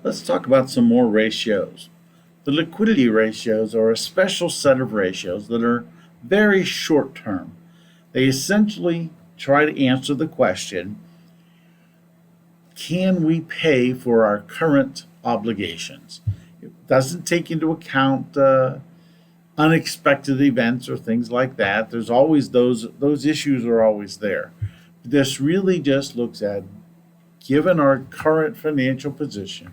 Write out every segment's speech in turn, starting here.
Let's talk about some more ratios. The liquidity ratios are a special set of ratios that are very short term. They essentially try to answer the question, can we pay for our current obligations? It doesn't take into account unexpected events or things like that. There's always those issues are always there. This really just looks at, given our current financial position,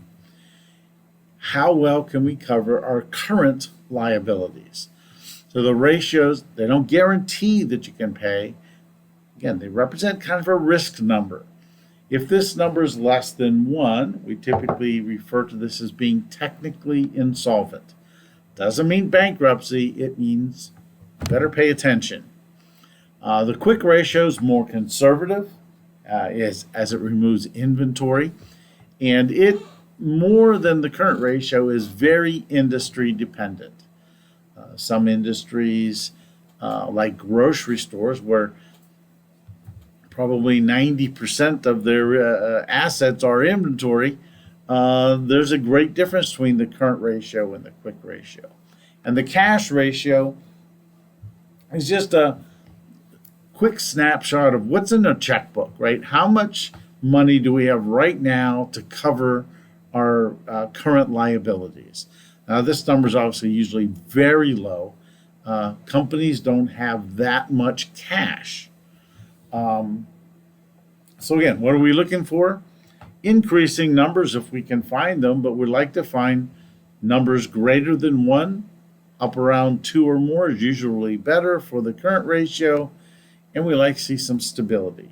how well can we cover our current liabilities? So the ratios, they don't guarantee that you can pay. Again, they represent kind of a risk number. If this number is less than 1, we typically refer to this as being technically insolvent. Doesn't mean bankruptcy, it means better pay attention. The quick ratio is more conservative as it removes inventory, and it, more than the current ratio, is very industry dependent. Some industries, like grocery stores, where probably 90% of their assets are inventory, there's a great difference between the current ratio and the quick ratio. And the cash ratio is just a quick snapshot of what's in a checkbook, right? How much money do we have right now to cover our current liabilities? Now, this number is obviously usually very low. Companies don't have that much cash. So again, what are we looking for? Increasing numbers if we can find them, but we'd like to find numbers greater than 1. Up around 2 or more is usually better for the current ratio, and we like to see some stability.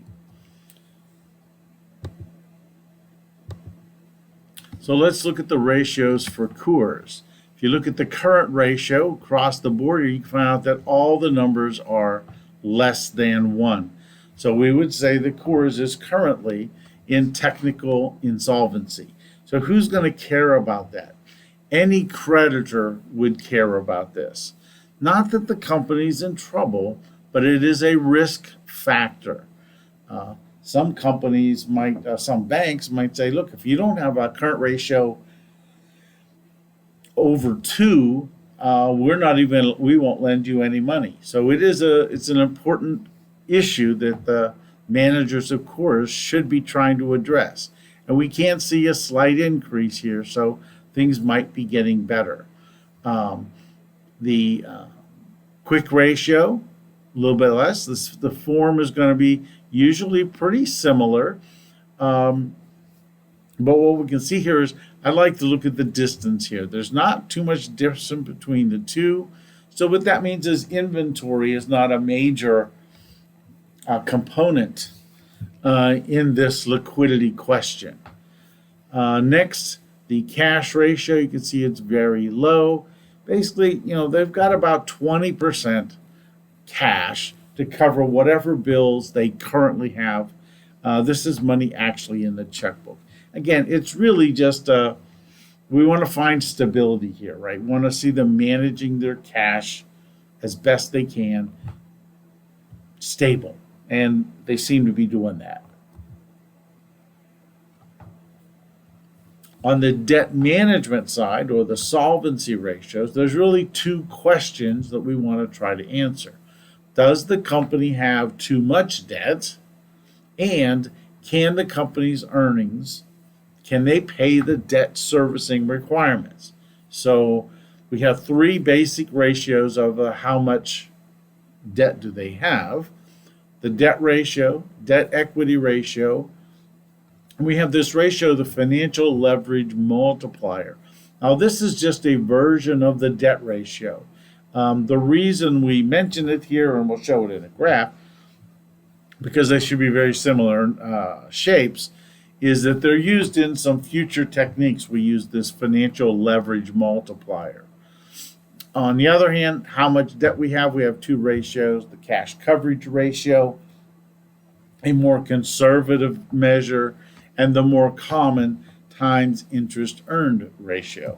So let's look at the ratios for Coors. If you look at the current ratio across the board, you can find out that all the numbers are less than 1. So we would say that Coors is currently in technical insolvency. So who's going to care about that? Any creditor would care about this. Not that the company's in trouble, but it is a risk factor. Some companies might, some banks might say, look, if you don't have a current ratio over 2, we won't lend you any money. So it's an important issue that the managers of Coors should be trying to address. And we can see a slight increase here, so things might be getting better. The quick ratio, a little bit less. The form is going to be usually pretty similar. But what we can see here is, I like to look at the distance here. There's not too much difference between the two. So what that means is inventory is not a major component in this liquidity question. Next, the cash ratio, you can see it's very low. Basically, they've got about 20% cash to cover whatever bills they currently have. This is money actually in the checkbook. Again, it's really just we want to find stability here, right? We want to see them managing their cash as best they can, stable, and they seem to be doing that. On the debt management side, or the solvency ratios, there's really 2 questions that we want to try to answer. Does the company have too much debt? And can the company's earnings, can they pay the debt servicing requirements? So we have 3 basic ratios of how much debt do they have. The debt ratio, debt equity ratio, and we have this ratio, the financial leverage multiplier. Now, this is just a version of the debt ratio. The reason we mention it here, and we'll show it in a graph, because they should be very similar shapes, is that they're used in some future techniques. We use this financial leverage multiplier. On the other hand, how much debt we have 2 ratios, the cash coverage ratio, a more conservative measure, and the more common times interest earned ratio.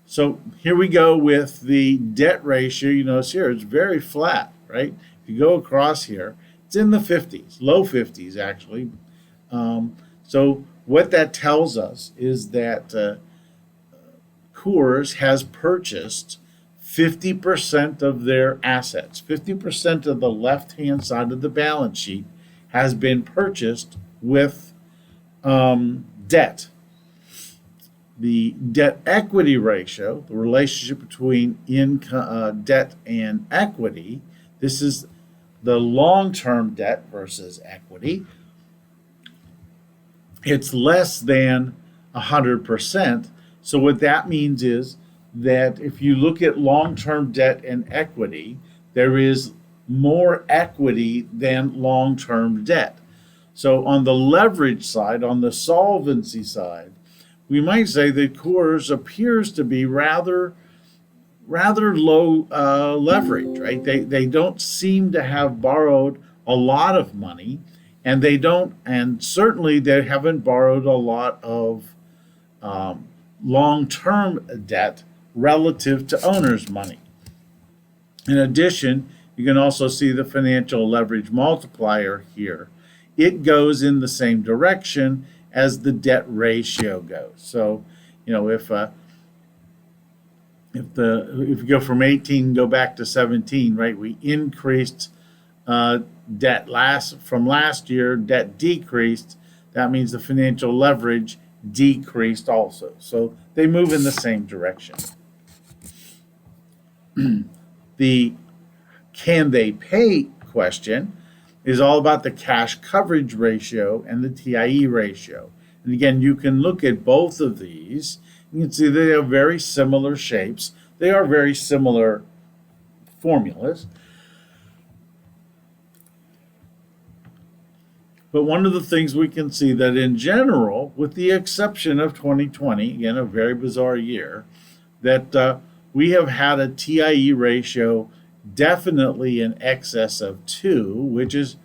So here we go with the debt ratio. You notice here it's very flat, right? If you go across here, it's in the 50s, low 50s actually. So what that tells us is that Coors has purchased 50% of their assets. 50% of the left-hand side of the balance sheet has been purchased with debt. The debt equity ratio, the relationship between debt and equity, this is the long-term debt versus equity. It's less than 100%. So what that means is that if you look at long-term debt and equity, there is more equity than long-term debt. So on the leverage side, on the solvency side, we might say that Coors appears to be rather low leverage, right? They don't seem to have borrowed a lot of money, and certainly they haven't borrowed a lot of long-term debt relative to owners' money. In addition, you can also see the financial leverage multiplier here. It goes in the same direction as the debt ratio goes. So, if you go from 18 and go back to 17, right? We increased debt from last year. Debt decreased. That means the financial leverage decreased also. So they move in the same direction. The can they pay question is all about the cash coverage ratio and the TIE ratio. And again, you can look at both of these. You can see they have very similar shapes. They are very similar formulas. But one of the things we can see that in general, with the exception of 2020, again, a very bizarre year, that we have had a TIE ratio definitely in excess of 2, which is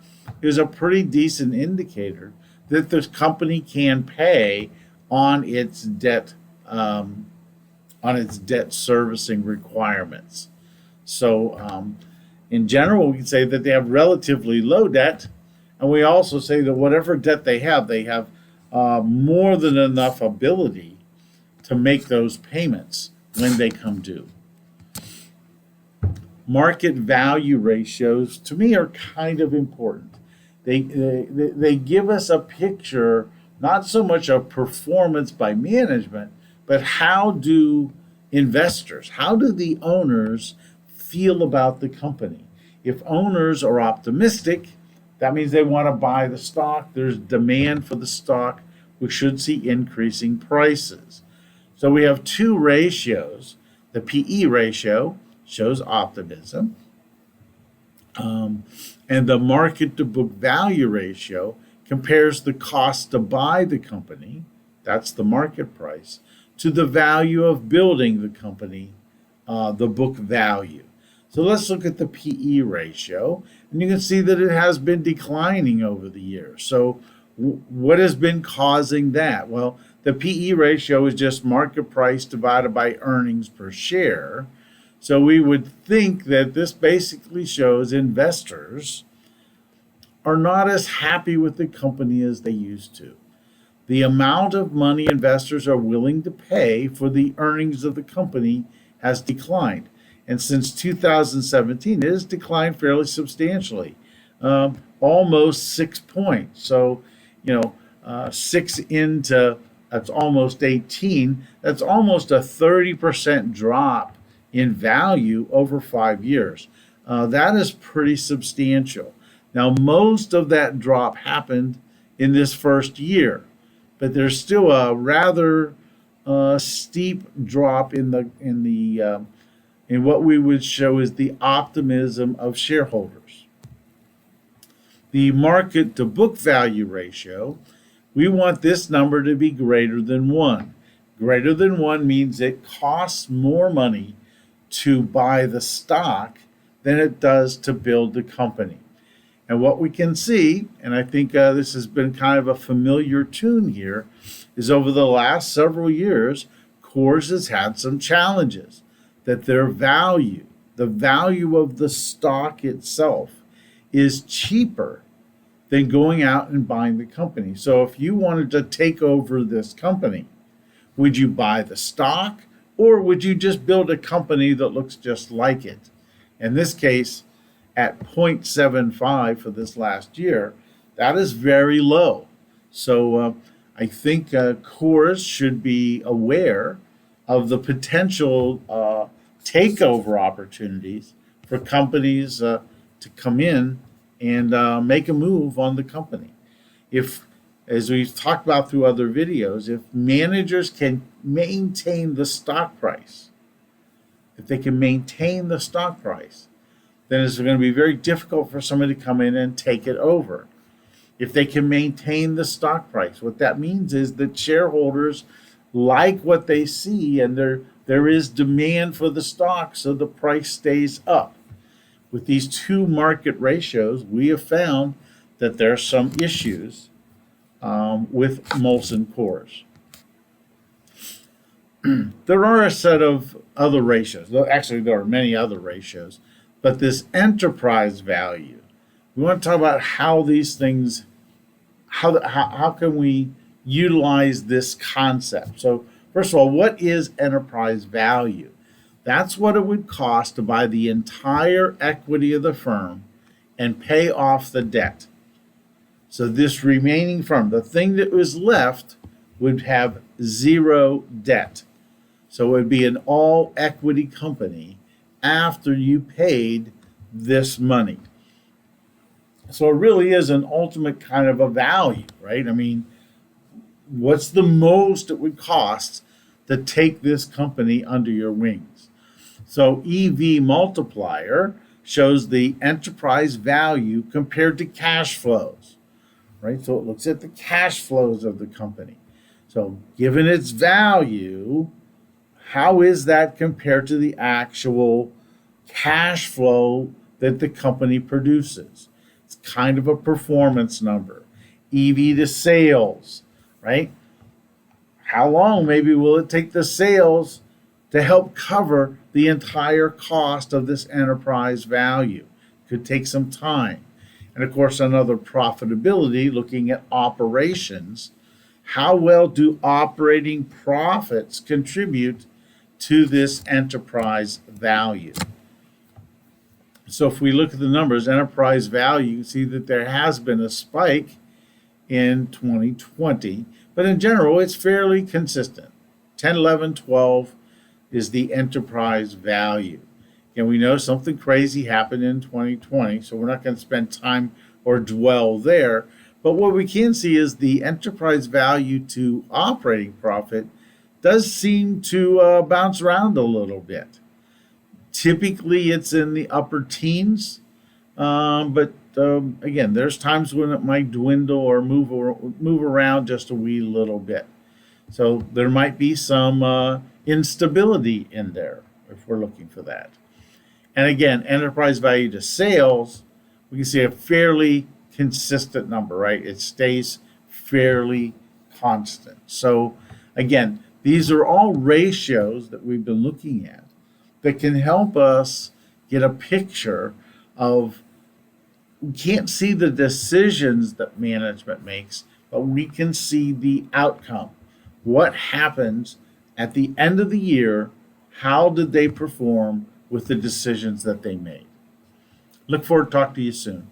a pretty decent indicator that the company can pay on its debt servicing requirements. So in general, we can say that they have relatively low debt, and we also say that whatever debt they have more than enough ability to make those payments when they come due. Market value ratios, to me, are kind of important. They give us a picture, not so much of performance by management, but how do investors, how do the owners feel about the company? If owners are optimistic, that means they want to buy the stock. There's demand for the stock. We should see increasing prices. So we have two ratios. The PE ratio shows optimism, and the market to book value ratio compares the cost to buy the company, that's the market price, to the value of building the company, the book value. So let's look at the PE ratio, and you can see that it has been declining over the years. So what has been causing that? Well, the PE ratio is just market price divided by earnings per share. So we would think that this basically shows investors are not as happy with the company as they used to. The amount of money investors are willing to pay for the earnings of the company has declined. And since 2017, it has declined fairly substantially, almost 6 points. So, 6 into, that's almost 18. That's almost a 30% drop in value over 5 years. That is pretty substantial. Now, most of that drop happened in this first year, but there's still a rather steep drop in what we would show is the optimism of shareholders. The market to book value ratio, we want this number to be greater than 1. Greater than 1 means it costs more money to buy the stock than it does to build the company. And what we can see, and I think this has been kind of a familiar tune here, is over the last several years, Coors has had some challenges. That their value, the value of the stock itself, is cheaper than going out and buying the company. So if you wanted to take over this company, would you buy the stock, or would you just build a company that looks just like it? In this case, at 0.75 for this last year, that is very low. So I think cores should be aware of the potential takeover opportunities for companies to come in and make a move on the company. If, as we've talked about through other videos, if managers can maintain the stock price, if they can maintain the stock price, then it's going to be very difficult for somebody to come in and take it over. If they can maintain the stock price, what that means is that shareholders like what they see, and there is demand for the stock, so the price stays up. With these two market ratios, we have found that there are some issues with Molson cores. There are a set of other ratios. Actually, there are many other ratios, but this enterprise value, we want to talk about how these things, how can we utilize this concept. So first of all, what is enterprise value? That's what it would cost to buy the entire equity of the firm and pay off the debt. So this remaining firm, the thing that was left, would have zero debt. So it would be an all equity company after you paid this money. So it really is an ultimate kind of a value, right? I mean, what's the most it would cost to take this company under your wings? So EV multiplier shows the enterprise value compared to cash flows, right? So it looks at the cash flows of the company. So given its value, how is that compared to the actual cash flow that the company produces? It's kind of a performance number. EV to sales, right? How long maybe will it take the sales to help cover the entire cost of this enterprise value? Could take some time. And of course, another profitability, looking at operations. How well do operating profits contribute to this enterprise value? So if we look at the numbers, enterprise value, you can see that there has been a spike in 2020, but in general, it's fairly consistent. 10, 11, 12 is the enterprise value. And we know something crazy happened in 2020, so we're not going to spend time or dwell there. But what we can see is the enterprise value to operating profit does seem to bounce around a little bit. Typically, it's in the upper teens, but again, there's times when it might dwindle or move around just a wee little bit. So there might be some instability in there if we're looking for that. And again, enterprise value to sales, we can see a fairly consistent number, right? It stays fairly constant. So again, these are all ratios that we've been looking at that can help us get a picture of, we can't see the decisions that management makes, but we can see the outcome. What happens at the end of the year? How did they perform with the decisions that they made? Look forward to talking to you soon.